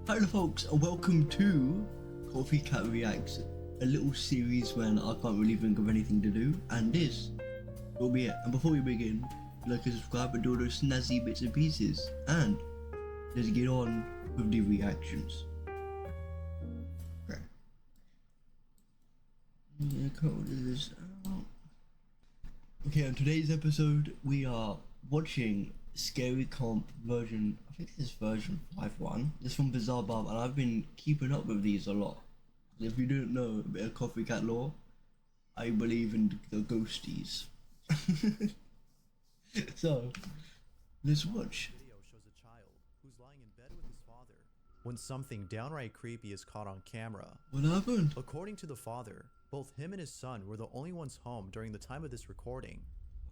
Hello folks and welcome to Coffee Cat Reacts, a little series when I can't really think of anything to do, and this will be it. And before we begin, like and subscribe and do all those snazzy bits and pieces, and let's get on with the reactions. Okay. Yeah, code is out. Okay, on today's episode we are watching Scary Comp version, I think this is version 51. It's from Bizarre Bob, and I've been keeping up with these a lot. If you don't know a bit of Coffee Cat lore, I believe in the ghosties. So, let's watch. Video shows a child who's lying in bed with his father when something downright creepy is caught on camera. What happened? According to the father, both him and his son were the only ones home during the time of this recording,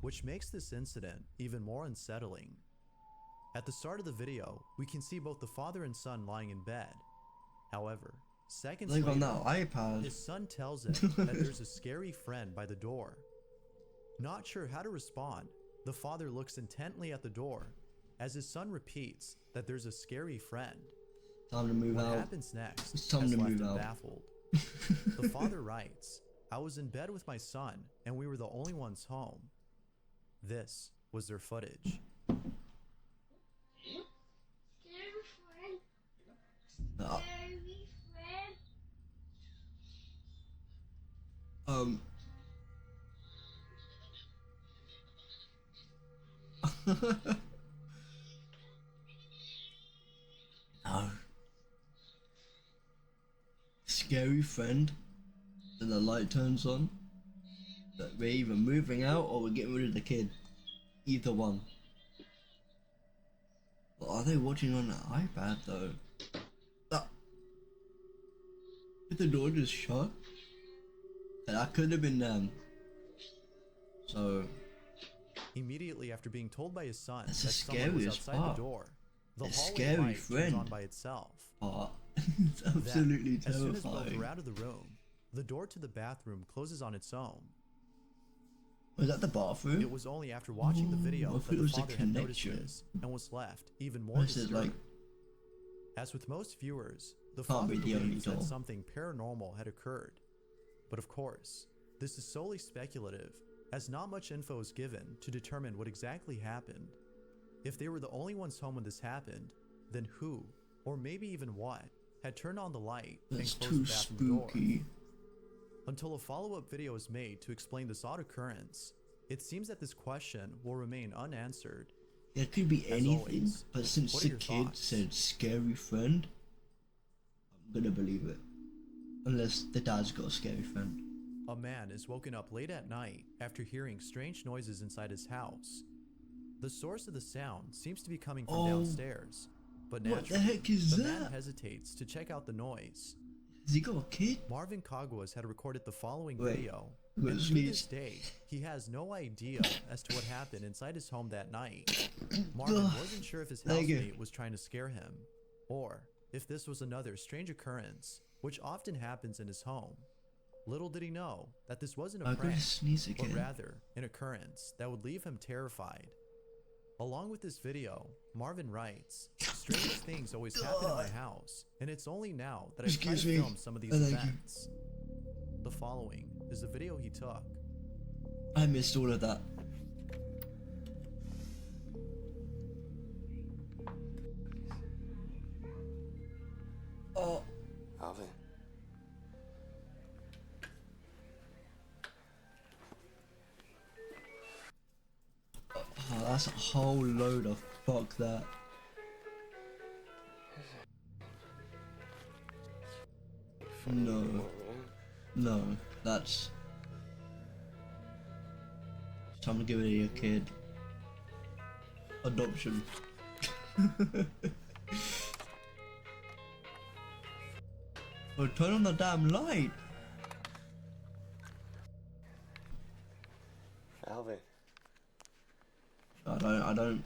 which makes this incident even more unsettling. At the start of the video, we can see both the father and son lying in bed. However, seconds Like on later, that iPad. his son tells him that there's a scary friend by the door. Not sure how to respond, the father looks intently at the door as his son repeats that there's a scary friend. Time to move What out. happens next It's time has to left move him out. baffled. The father writes, "I was in bed with my son and we were the only ones home." This was their footage. Uh, no. Scary friend. Then the light turns on. That we're either moving out or we're getting rid of the kid. Either one. What are they watching on an iPad though? Did the door just shut? That could have been them. So Immediately after being told by his son that's that the someone was scariest outside part. the door, the The hallway scary light turns on friend by itself. it's absolutely Then, as soon as both terrifying. were out of the room, the door to the bathroom closes on its own. Was that the bathroom? It was only after watching the I video thought that it the was the father had noticed connection. this and was left even more What is it, disturbed. like? As with most viewers, the Can't father be the only believes that door. something paranormal had occurred. But of course, this is solely speculative, as not much info is given to determine what exactly happened. If they were the only ones home when this happened, then who, or maybe even what, had turned on the light That's and closed too the bathroom door? spooky. Until a follow-up video is made to explain this odd occurrence, it seems that this question will remain unanswered. It could be As anything, always, but since what are the your kid thoughts? said scary friend, I'm gonna believe it. Unless the dad's got a scary friend. A man is woken up late at night after hearing strange noises inside his house. The source of the sound seems to be coming from downstairs, but What the naturally, heck is the man that? hesitates to check out the noise. Has he got a kid? Marvin Caguas had recorded the following Wait, video, wait, and to please. this day, he has no idea as to what happened inside his home that night. Marvin wasn't sure if his Thank you. housemate was trying to scare him, or if this was another strange occurrence, which often happens in his home. Little did he know that this wasn't a I'm gonna prank, sneeze but again. rather an occurrence that would leave him terrified. Along with this video, Marvin writes, "Strange things always happen in my house, and it's only now that I've tried Excuse to me. film some of these Thank you. events." The following is the video he took. I missed all of that. Oh, Alvin. that's a whole load of fuck that. No, no, that's it's time to give it to your kid. Adoption. Oh, turn on the damn light. Alvin. I don't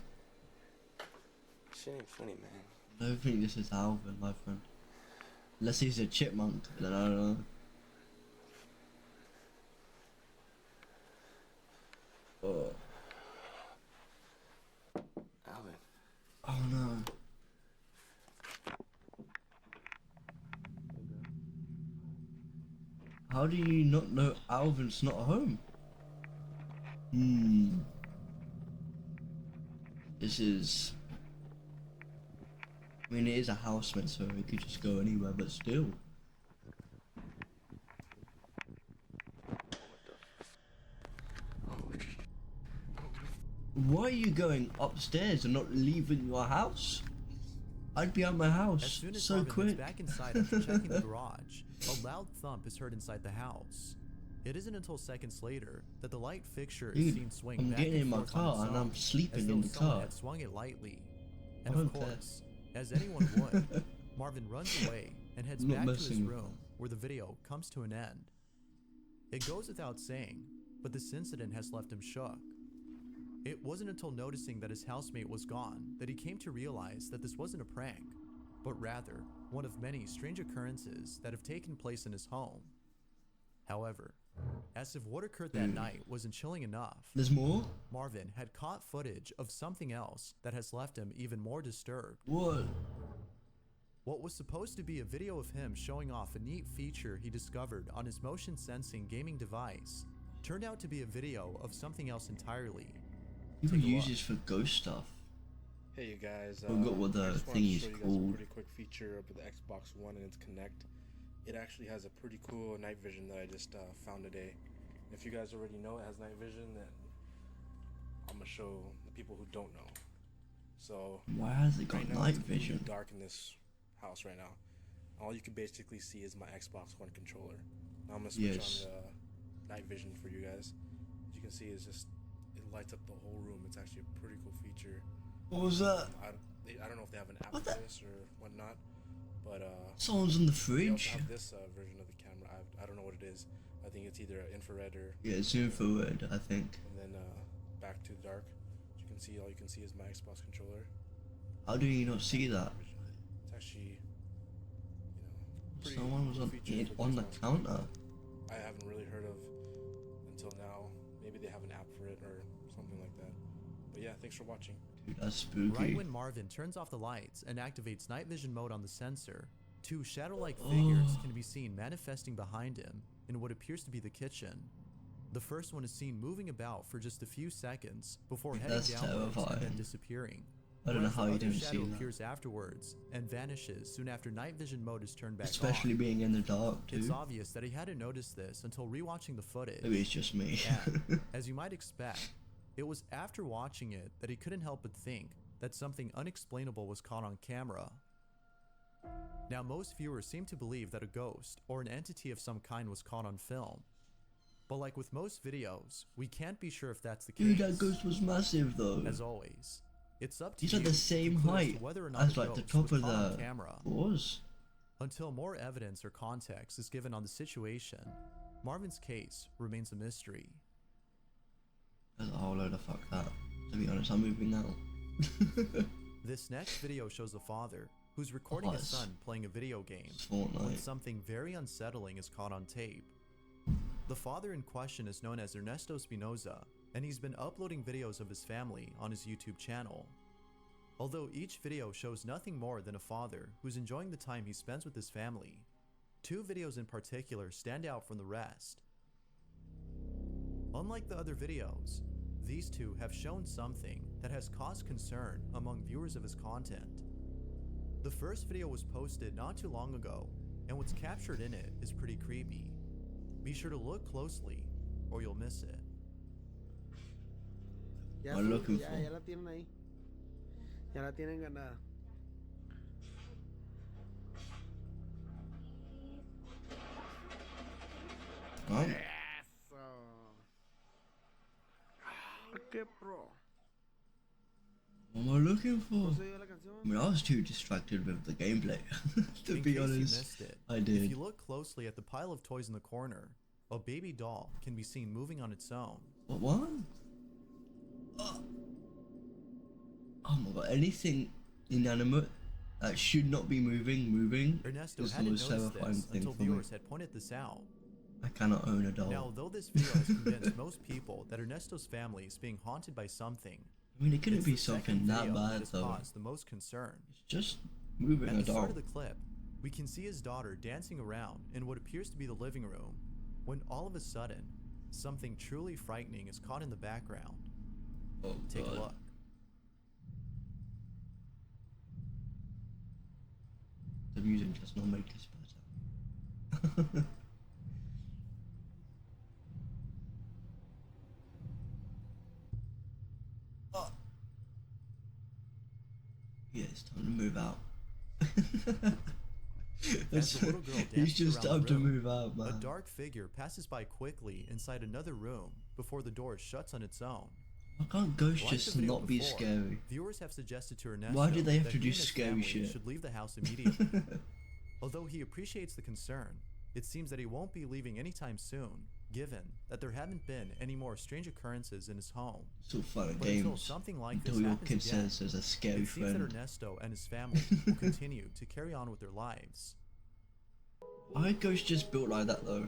Shit ain't funny, man. I don't think this is Alvin, my friend. Unless he's a chipmunk, then I don't know. Oh. Alvin. Oh no. How do you not know Alvin's not home? This is... I mean, it is a housemate, so he could just go anywhere, but still. Why are you going upstairs and not leaving your house? I'd be at my house As soon as so Marvin quick. gets back inside after checking the garage, a loud thump is heard inside the house. It isn't until seconds later that the light fixture is Dude, seen swing I'm back getting and in my forth on its car and own, I'm sleeping as in though the someone car. had swung it lightly. And I of don't care. course, as anyone would, Marvin runs away and heads I'm not back to his messing with room, where the video comes to an end. It goes without saying, but this incident has left him shook. It wasn't until noticing that his housemate was gone that he came to realize that this wasn't a prank, but rather one of many strange occurrences that have taken place in his home. However, as if what occurred that night wasn't chilling enough, There's more? Marvin had caught footage of something else that has left him even more disturbed. What? What was supposed to be a video of him showing off a neat feature he discovered on his motion sensing gaming device turned out to be a video of something else entirely. People Take a use look. this for ghost stuff. Hey you guys, I forgot what the I just wanted thing to is show you guys called. a pretty quick feature of the Xbox One and its Connect. It actually has a pretty cool night vision that I just found today. If you guys already know it has night vision, then I'm gonna show the people who don't know. So Why has it got right now night it's completely vision? dark in this house right now. All you can basically see is my Xbox One controller. Now I'm gonna switch Yes. on the night vision for you guys. As you can see, it's just it lights up the whole room. It's actually a pretty cool feature. What was that? I don't know if they have an app What for the- this or whatnot, but Someone's in the they also fridge. have this version of the camera. I don't know what it is. I think it's either infrared or Yeah, it's infrared, I think. and then back to dark. As you can see, all you can see is my Xbox controller. How do you not see that? It's actually, pretty Someone was cool on feature it for on the Xbox. counter. I haven't really heard of until now. Maybe they have an app for it or something like that. But yeah, thanks for watching. Dude, that's spooky. Right when Marvin turns off the lights and activates night vision mode on the sensor, two shadow-like figures can be seen manifesting behind him in what appears to be the kitchen. The first one is seen moving about for just a few seconds before heading That's downwards and then terrifying. disappearing. I don't know Whereas how the you other didn't see shadow that. appears afterwards and vanishes soon after night vision mode is turned back Especially on. being in the dark, It's too. obvious that he hadn't noticed this until rewatching the footage. Maybe it's just me. And, as you might expect, it was after watching it that he couldn't help but think that something unexplainable was caught on camera. Now, most viewers seem to believe that a ghost or an entity of some kind was caught on film. But like with most videos, we can't be sure if that's the case. Dude, that ghost was massive, though. As always, it's up to He's you like the to same conclude as to height whether or not as the like the ghost top was of caught on the camera. doors. Until more evidence or context is given on the situation, Marvin's case remains a mystery. There's a whole load of fuck that. To be honest, I'm moving now. This next video shows a father who's recording his Pause. son playing a video game It's when Fortnite. something very unsettling is caught on tape. The father in question is known as Ernesto Espinoza, and he's been uploading videos of his family on his YouTube channel. Although each video shows nothing more than a father who's enjoying the time he spends with his family, two videos in particular stand out from the rest. Unlike the other videos, these two have shown something that has caused concern among viewers of his content. The first video was posted not too long ago, and what's captured in it is pretty creepy. Be sure to look closely, or you'll miss it. Ya, I'm sí, looking ya, for. ya la tienen ahí. Ya la tienen ganada. Oh, Eso. ¿Qué pro? what am I looking ¿No for? se oye la canción? I mean, I was too distracted with the gameplay. To In be case you honest, missed it, I if did. you look closely at the pile of toys in the corner, a baby doll can be seen moving on its own. What? Oh my god, anything inanimate that should not be moving Ernesto is the hadn't most noticed terrifying this thing until for me. viewers had pointed this out. I cannot own a doll. Now, though this video has convinced most people that Ernesto's family is being haunted by something, I mean, it couldn't it's be the second something that video bad has though. caused the most concern. It's just moving At a the doll. start of the clip, we can see his daughter dancing around in what appears to be the living room, when all of a sudden, something truly frightening is caught in the background. Oh, Take a God. look. The music does not make this better. Oh. Yeah, it's time to move out. As the little girl It's dances just around time the to room, move out, a man. dark figure passes by quickly inside another room before the door shuts on its own. Why can't ghosts Like just the video not be before, scary? Viewers have suggested to Ernesto Why do they have that to he do and his scary family shit? should leave the house immediately. Although he appreciates the concern, it seems that he won't be leaving anytime soon, given that there haven't been any more strange occurrences in his home. It's all fun and But until games something like until this your happens kid again, says there's a scary it seems that friend. Ernesto and his family will continue to carry on with their lives. Why are ghosts just built like that though?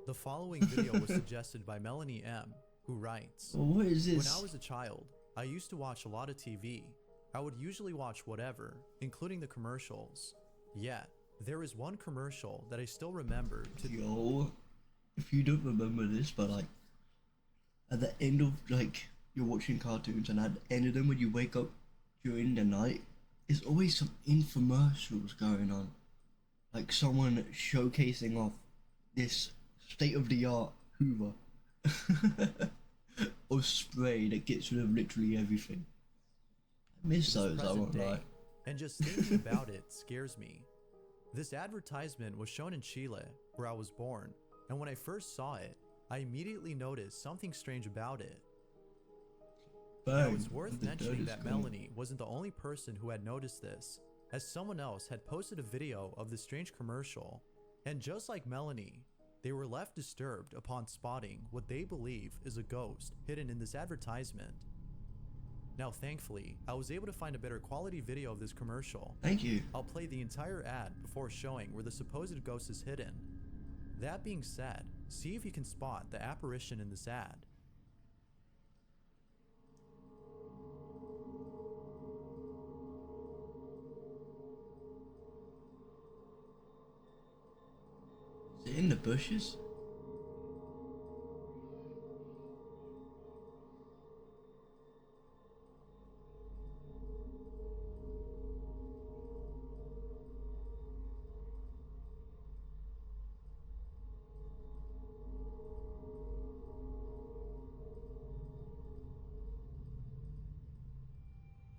The following video was suggested by Melanie M., who writes, Well, what is "When this? I was a child, I used to watch a lot of TV. I would usually watch whatever, including the commercials. Yet, there is one commercial that I still remember to Yo, if you don't remember this, but like at the end of like you're watching cartoons and at the end of them when you wake up during the night, there's always some infomercials going on. Like someone showcasing off this state-of-the-art Hoover or spray that gets rid of literally everything. I miss this those, I present won't day, lie. and just thinking about it scares me. This advertisement was shown in Chile, where I was born, and when I first saw it, I immediately noticed something strange about it. Now, Bang, it's worth the dirt mentioning is that gone. Melanie wasn't the only person who had noticed this, as someone else had posted a video of the strange commercial, and just like Melanie, they were left disturbed upon spotting what they believe is a ghost hidden in this advertisement. Now thankfully, I was able to find a better quality video of this commercial. Thank you. I'll play the entire ad before showing where the supposed ghost is hidden. That being said, see if you can spot the apparition in this ad. Is it in the bushes?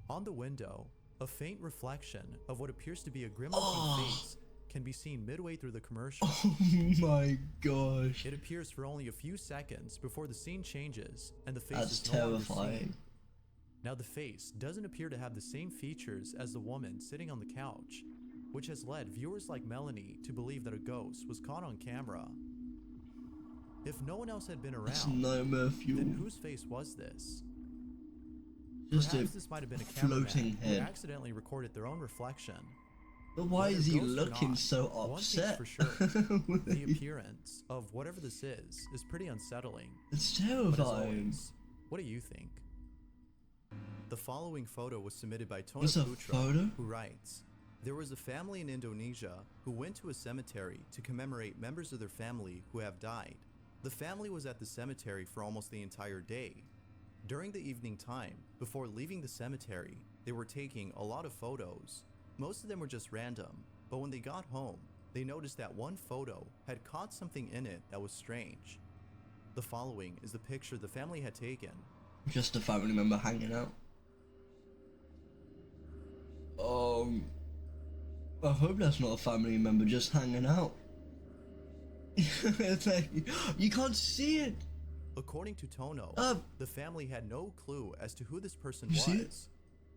On the window, a faint reflection of what appears to be a grim-looking face can be seen midway through the commercial. Oh my gosh. It appears for only a few seconds before the scene changes and the face That's is no longer terrifying. seen. Now the face doesn't appear to have the same features as the woman sitting on the couch, which has led viewers like Melanie to believe that a ghost was caught on camera. If no one else had been That's around, nightmare fuel. then whose face was this? Just Perhaps a this might have been a cameraman floating who head. accidentally recorded their own reflection. But why Whether is he ghost or looking not, so one thing's upset? for sure, the appearance of whatever this is pretty unsettling. It's But as terrifying. always, what do you think? The following photo was submitted by Tona What's a Putra, photo? who writes, "There was a family in Indonesia who went to a cemetery to commemorate members of their family who have died. The family was at the cemetery for almost the entire day. During the evening time, before leaving the cemetery, they were taking a lot of photos. Most of them were just random, but when they got home, they noticed that one photo had caught something in it that was strange. The following is the picture the family had taken. Just a family member hanging out. I hope that's not a family member just hanging out. It's like, you can't see it. According to Tono, Oh. the family had no clue as to who this person You see it? was.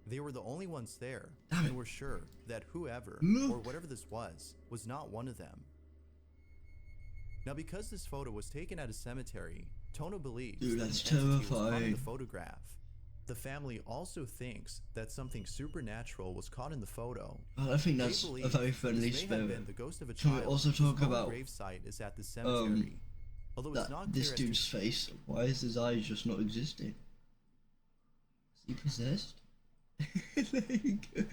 They were the only ones there, Damn it. and were sure that whoever, Look. or whatever this was not one of them. Now because this photo was taken at a cemetery, Tono believes Dude, that that's an entity was caught in terrifying. the photograph. The family also thinks that something supernatural was caught in the photo. I think They that's a believe very that friendly this may have been spirit. the ghost of a Can we child also whose talk own about, gravesite is at the cemetery. Although it's not This clear as dude's face? Why is his eyes just not existing? Is he possessed? Like,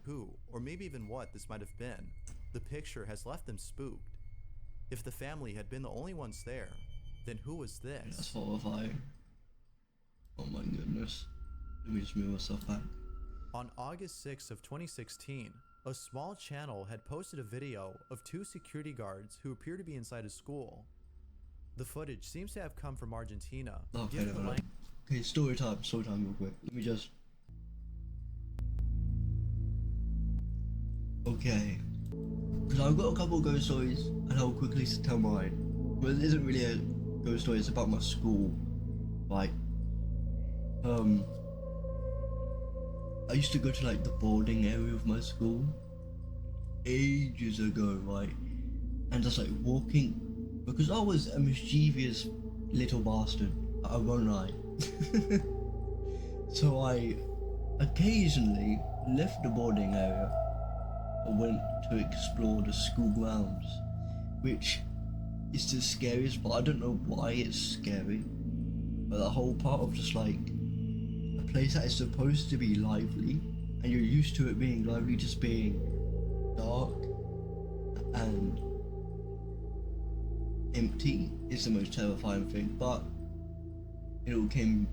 who, or maybe even what this might have been, the picture has left them spooked. if the family had been the only ones there, then who was That's this? horrifying. Oh my goodness. Let me just move myself back. On August 6th of 2016, a small channel had posted a video of two security guards who appear to be inside a school. The footage seems to have come from Argentina. Okay, given the lang- okay, story time real quick. Let me just... Okay. Because I've got a couple of ghost stories, and I'll quickly tell mine. Well, it isn't really a ghost story, it's about my school. Like, I used to go to like the boarding area of my school ages ago, right? And just like walking, because I was a mischievous little bastard, I won't lie. So I occasionally left the boarding area and went to explore the school grounds, which is the scariest, but I don't know why it's scary. But the whole part of just like a place that is supposed to be lively, and you're used to it being lively, just being dark and empty is the most terrifying thing. But it all came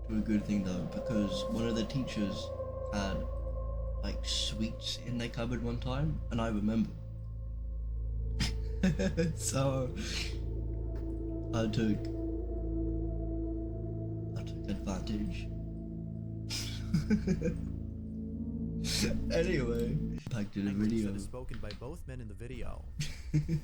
to a good thing though, because one of the teachers had like sweets in their cupboard one time, and I remember. So I took advantage. Anyway, back to the language video. that is spoken by both men in the video.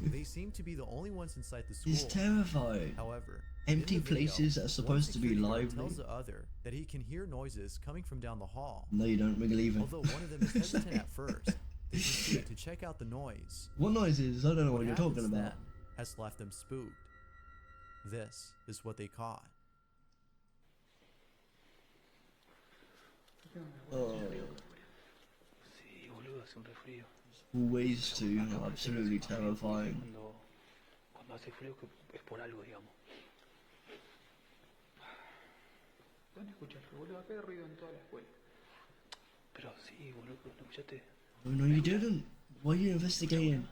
They seem to be the only ones inside the school. It's terrifying. However, Empty in the video, places that are supposed to be one security guard lively. tells the other that he can hear noises coming from down the hall. No, you don't believe it. Although one of them is hesitant at first, they proceed to check out the noise. What noise is? I don't know what you're talking happens about. then has left them spooked. This is what they caught. Oh, Sí, boludo, hace un resfrío. always too absolutely terrifying. Cuando hace frío que es por algo, digamos. ¿Dónde escuchaste, boludo? Acá hay ruido en toda la escuela. Pero sí, boludo, ¿no escuchaste? Oh no, you didn't. Why are you investigating?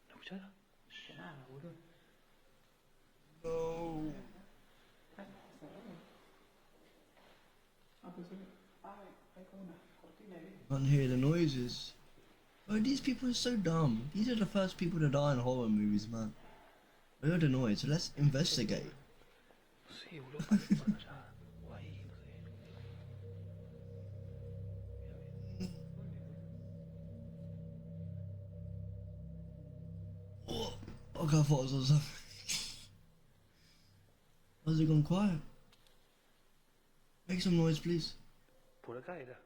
¿No escucharon? Nada, boludo. No. Hay como una cortina de Can't hear the noises. Oh, these people are so dumb. These are the first people to die in horror movies, man. I heard a noise, so let's investigate. Sí, boludo, para allá. O ahí, no sé. Oh, okay, I thought it was on something. Why's it gone quiet? Make some noise, please. Por acá era.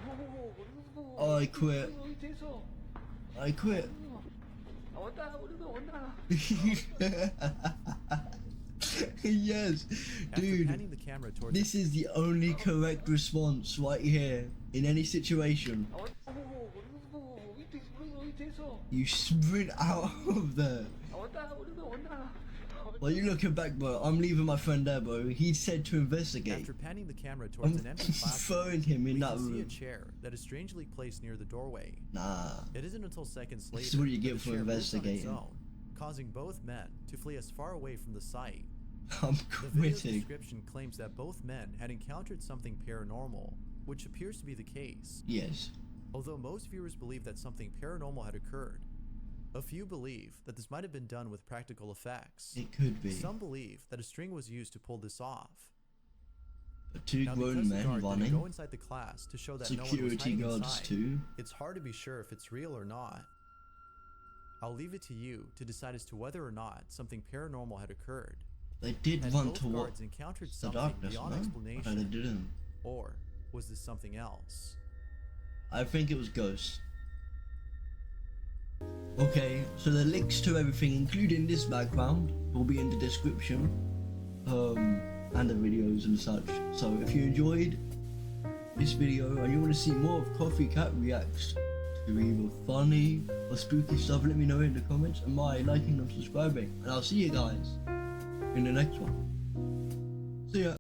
No, Oh, I quit. boludo, ¿viste eso? I quit. Aguantá, boludo, aguantá. Yes, After dude. panning the camera towards This is the only correct response right here in any situation. Aguantá, boludo, ¿viste eso? You sprint out of there. Aguantá, boludo, aguantá. Well, you looking back, bro. I'm leaving my friend there, bro. He said to investigate. After panning the camera towards I'm an empty classroom, throwing him in we that can see a room. chair that is strangely placed near the doorway. Nah. It isn't until seconds later This is what you that get the for chair moves on its investigating. own, causing both men to flee as far away from the site. I'm The video's quitting. description claims that both men had encountered something paranormal, which appears to be the case. Yes. Although most viewers believe that something paranormal had occurred, a few believe that this might have been done with practical effects. It could be. Some believe that a string was used to pull this off. Two Now, grown because the men guard didn't running. go inside the class to show that no one was Security hiding guards inside, too. it's hard to be sure if it's real or not. I'll leave it to you to decide as to whether or not something paranormal had occurred. They did Had run both towards guards encountered the something darkness, beyond no? No, they explanation, didn't. or was this something else? I think it was ghosts. Okay, so the links to everything, including this background, will be in the description, and the videos and such. So if you enjoyed this video and you want to see more of Coffee Cat reacts to either funny or spooky stuff, let me know in the comments, and by liking and subscribing. And I'll see you guys in the next one. See ya.